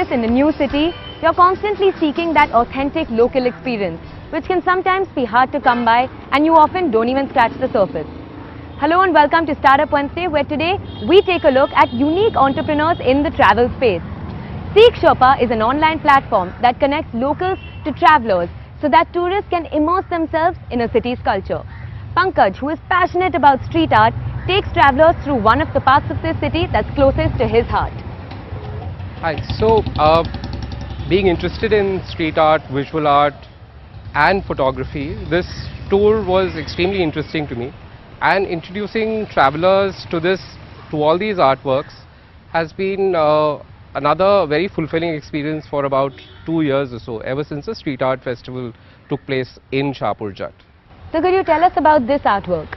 life in a new city, you're constantly seeking that authentic local experience, which can sometimes be hard to come by and you often don't even scratch the surface. Hello and welcome to Startup Wednesday, where today we take a look at unique entrepreneurs in the travel space. SeekSherpa is an online platform that connects locals to travelers so that tourists can immerse themselves in a city's culture. Pankaj, who is passionate about street art, takes travelers through one of the parts of the city that's closest to his heart. Hi, so being interested in street art, visual art and photography, this tour was extremely interesting to me, and introducing travelers to all these artworks has been another very fulfilling experience for about 2 years or so, ever since the street art festival took place in Shahpur Jat. So could you tell us about this artwork?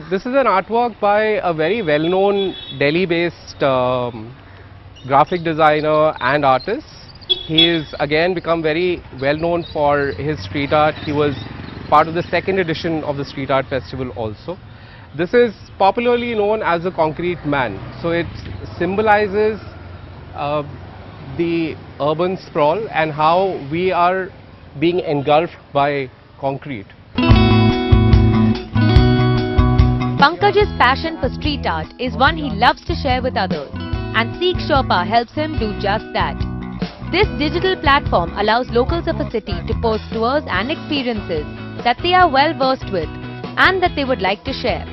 This is an artwork by a very well-known Delhi-based graphic designer and artist. He is again become very well-known for his street art. He was part of the second edition of the street art festival also. This is popularly known as the concrete man. So it symbolizes the urban sprawl and how we are being engulfed by concrete. Pankaj's passion for street art is one he loves to share with others, and SeekSherpa helps him do just that. This digital platform allows locals of a city to post tours and experiences that they are well versed with and that they would like to share.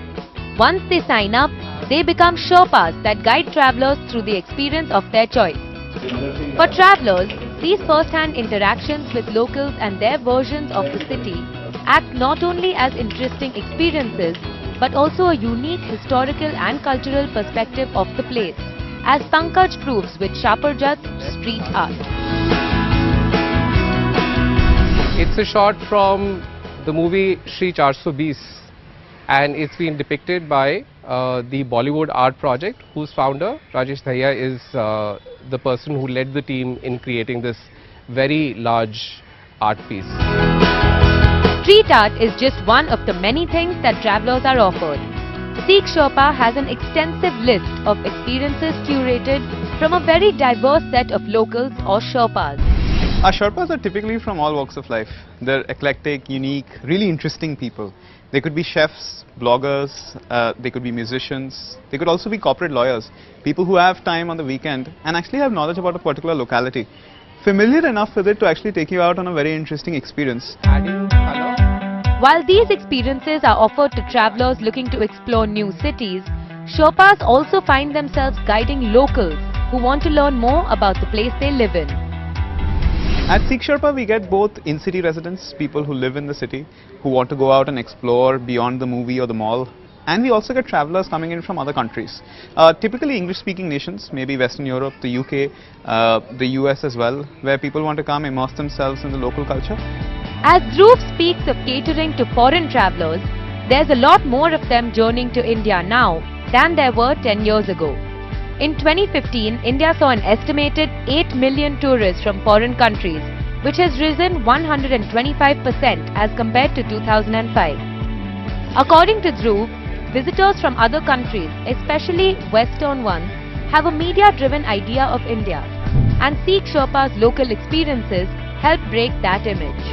Once they sign up, they become Sherpas that guide travelers through the experience of their choice. For travelers, these first-hand interactions with locals and their versions of the city act not only as interesting experiences but also a unique historical and cultural perspective of the place, as Pankaj proves with Shahpur Jat's street art. It's a shot from the movie Shri 420, and it's been depicted by the Bollywood Art Project, whose founder Rajesh Dhaya is the person who led the team in creating this very large art piece. Street art is just one of the many things that travelers are offered. SeekSherpa has an extensive list of experiences curated from a very diverse set of locals or Sherpas. Our Sherpas are typically from all walks of life. They're eclectic, unique, really interesting people. They could be chefs, bloggers, they could be musicians, they could also be corporate lawyers, people who have time on the weekend and actually have knowledge about a particular locality, familiar enough with it to actually take you out on a very interesting experience. While these experiences are offered to travelers looking to explore new cities, Sherpas also find themselves guiding locals who want to learn more about the place they live in. At SeekSherpa, we get both in-city residents, people who live in the city, who want to go out and explore beyond the movie or the mall. And we also get travelers coming in from other countries, typically English-speaking nations, maybe Western Europe, the UK, the US as well, where people want to come immerse themselves in the local culture. As Dhruv speaks of catering to foreign travelers, there's a lot more of them journeying to India now than there were 10 years ago. In 2015, India saw an estimated 8 million tourists from foreign countries, which has risen 125% as compared to 2005. According to Dhruv, visitors from other countries, especially Western ones, have a media-driven idea of India, and SeekSherpa's local experiences help break that image.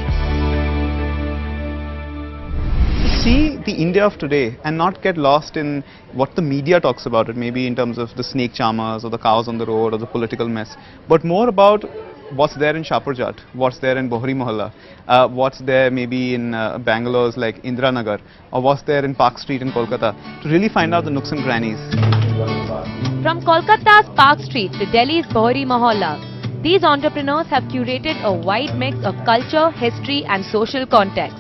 To see the India of today and not get lost in what the media talks about it, maybe in terms of the snake charmers or the cows on the road or the political mess, but more about what's there in Shahpur Jat, what's there in Bohri Mohalla, what's there maybe in Bangalore's like Indranagar, or what's there in Park Street in Kolkata, to really find out the nooks and crannies. From Kolkata's Park Street to Delhi's Bohri Mohalla, these entrepreneurs have curated a wide mix of culture, history and social context.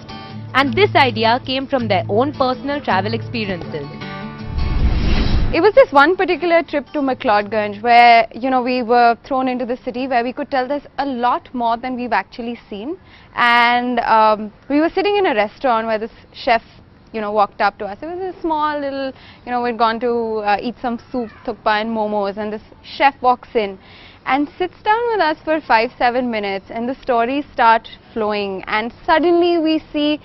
And this idea came from their own personal travel experiences. It was this one particular trip to McLeodganj where, we were thrown into the city where we could tell there's a lot more than we've actually seen. And we were sitting in a restaurant where this chef, walked up to us. It was a small little, we'd gone to eat some soup, thukpa and momos, and this chef walks in and sits down with us for 5-7 minutes, and the stories start flowing, and suddenly we see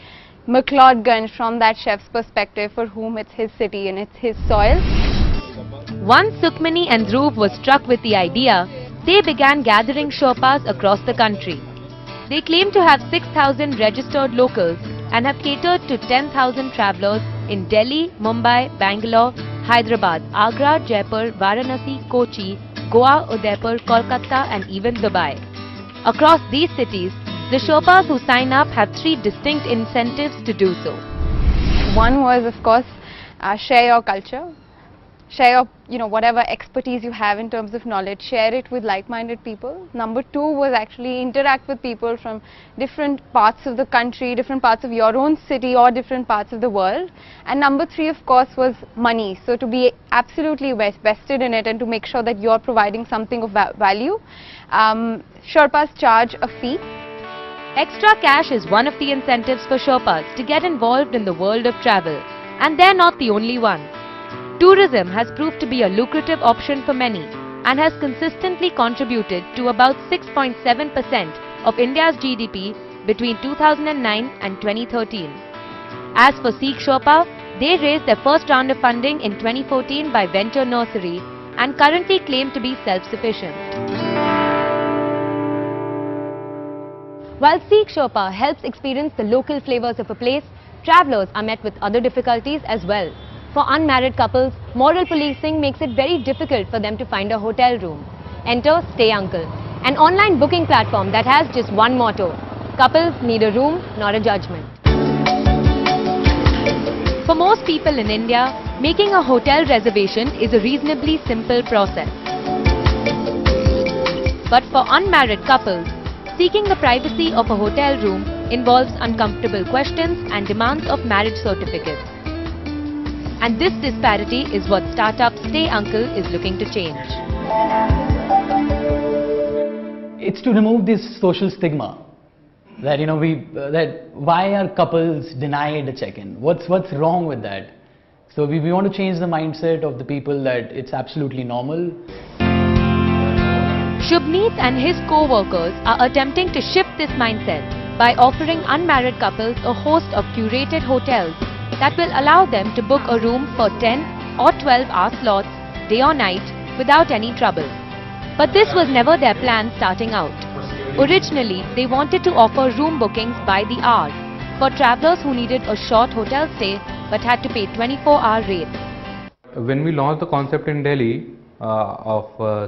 McLeodganj from that chef's perspective, for whom it's his city and it's his soil. Once Sukhmani and Dhruv were struck with the idea, they began gathering Sherpas across the country. They claim to have 6,000 registered locals and have catered to 10,000 travellers in Delhi, Mumbai, Bangalore, Hyderabad, Agra, Jaipur, Varanasi, Kochi, Goa, Udaipur, Kolkata and even Dubai. Across these cities, the Sherpas who sign up have 3 distinct incentives to do so. One was, of course, share your culture, share your, whatever expertise you have in terms of knowledge, share it with like-minded people. Number 2 was actually interact with people from different parts of the country, different parts of your own city or different parts of the world. And number 3, of course, was money. So to be absolutely vested in it and to make sure that you're providing something of value. Sherpas charge a fee. Extra cash is one of the incentives for Sherpas to get involved in the world of travel, and they're not the only one. Tourism has proved to be a lucrative option for many and has consistently contributed to about 6.7% of India's GDP between 2009 and 2013. As for SeekSherpa, they raised their first round of funding in 2014 by Venture Nursery and currently claim to be self-sufficient. While SeekSherpa helps experience the local flavors of a place, travellers are met with other difficulties as well. For unmarried couples, moral policing makes it very difficult for them to find a hotel room. Enter Stay Uncle, an online booking platform that has just one motto: couples need a room, not a judgment. For most people in India, making a hotel reservation is a reasonably simple process. But for unmarried couples, seeking the privacy of a hotel room involves uncomfortable questions and demands of marriage certificates. And this disparity is what startup Stay Uncle is looking to change. It's to remove this social stigma that that why are couples denied a check-in? What's wrong with that? So we want to change the mindset of the people that it's absolutely normal. Shubneet and his co-workers are attempting to shift this mindset by offering unmarried couples a host of curated hotels that will allow them to book a room for 10 or 12-hour slots, day or night, without any trouble. But this was never their plan starting out. Originally, they wanted to offer room bookings by the hour for travellers who needed a short hotel stay but had to pay 24-hour rates. When we launched the concept in Delhi of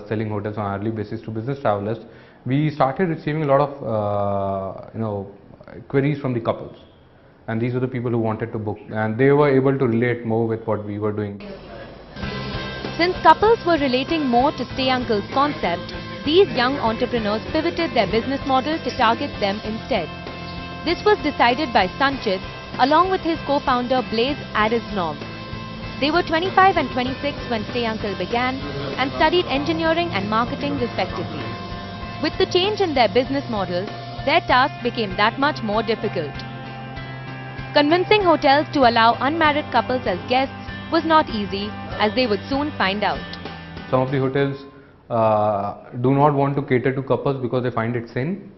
selling hotels on hourly basis to business travelers, we started receiving a lot of queries from the couples, and these were the people who wanted to book, and they were able to relate more with what we were doing. Since couples were relating more to Stay Uncle's concept, these young entrepreneurs pivoted their business model to target them instead. This was decided by Sanchit along with his co-founder Blaze Arisnov. They were 25 and 26 when Stay Uncle began and studied engineering and marketing respectively. With the change in their business model, their task became that much more difficult. Convincing hotels to allow unmarried couples as guests was not easy, as they would soon find out. Some of the hotels do not want to cater to couples because they find it sin,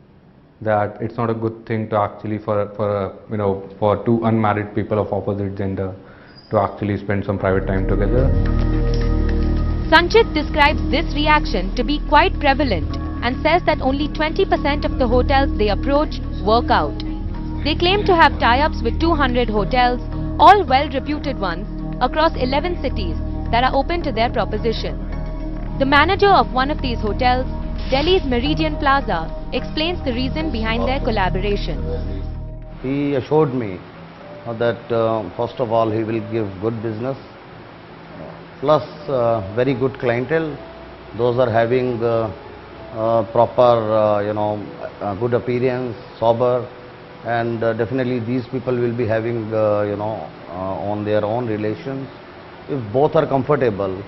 that it's not a good thing to actually for two unmarried people of opposite gender to actually spend some private time together. Sanchit describes this reaction to be quite prevalent and says that only 20% of the hotels they approach work out. They claim to have tie-ups with 200 hotels, all well-reputed ones, across 11 cities that are open to their proposition. The manager of one of these hotels, Delhi's Meridian Plaza, explains the reason behind their collaboration. He assured me that first of all he will give good business, plus very good clientele. Those are having proper good appearance, sober, and definitely these people will be having on their own relations. If both are comfortable,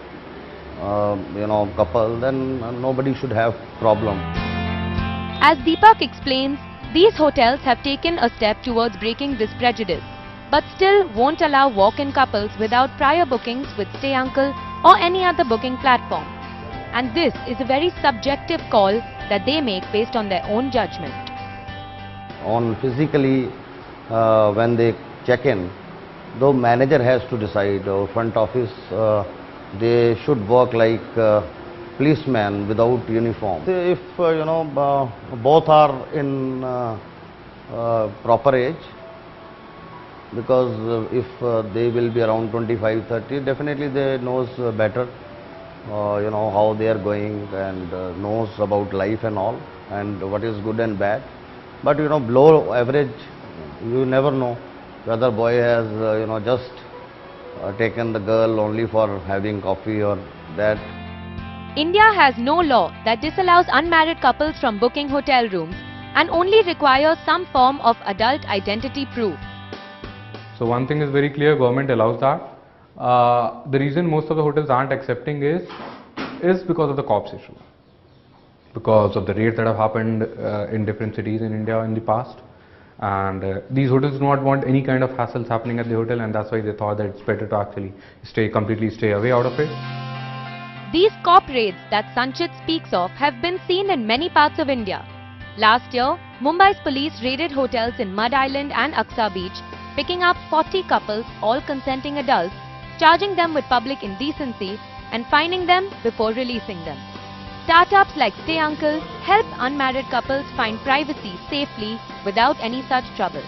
couple, then nobody should have problem. As Deepak explains, these hotels have taken a step towards breaking this prejudice, but still won't allow walk-in couples without prior bookings with Stay Uncle or any other booking platform. And this is a very subjective call that they make based on their own judgment. On physically, when they check in, the manager has to decide, or front office, they should work like policeman without uniform. If both are in proper age, because if they will be around 25-30, definitely they knows better how they are going, and knows about life and all, and what is good and bad. But below average, you never know whether boy has just taken the girl only for having coffee or that. India has no law that disallows unmarried couples from booking hotel rooms and only requires some form of adult identity proof. So one thing is very clear, government allows that. The reason most of the hotels aren't accepting is because of the cops issue. Because of the raids that have happened in different cities in India in the past. And these hotels do not want any kind of hassles happening at the hotel, and that's why they thought that it's better to actually completely stay away out of it. These cop raids that Sanchit speaks of have been seen in many parts of India. Last year, Mumbai's police raided hotels in Mud Island and Aksa Beach, picking up 40 couples, all consenting adults, charging them with public indecency and fining them before releasing them. Startups like Stay Uncle help unmarried couples find privacy safely without any such trouble.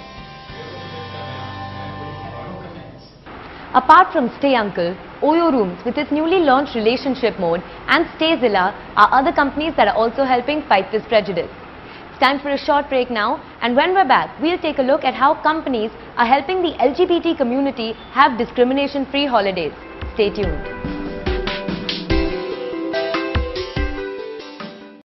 Apart from Stay Uncle, Oyo Rooms with its newly launched relationship mode and Stayzilla are other companies that are also helping fight this prejudice. It's time for a short break now, and when we're back, we'll take a look at how companies are helping the LGBT community have discrimination-free holidays. Stay tuned.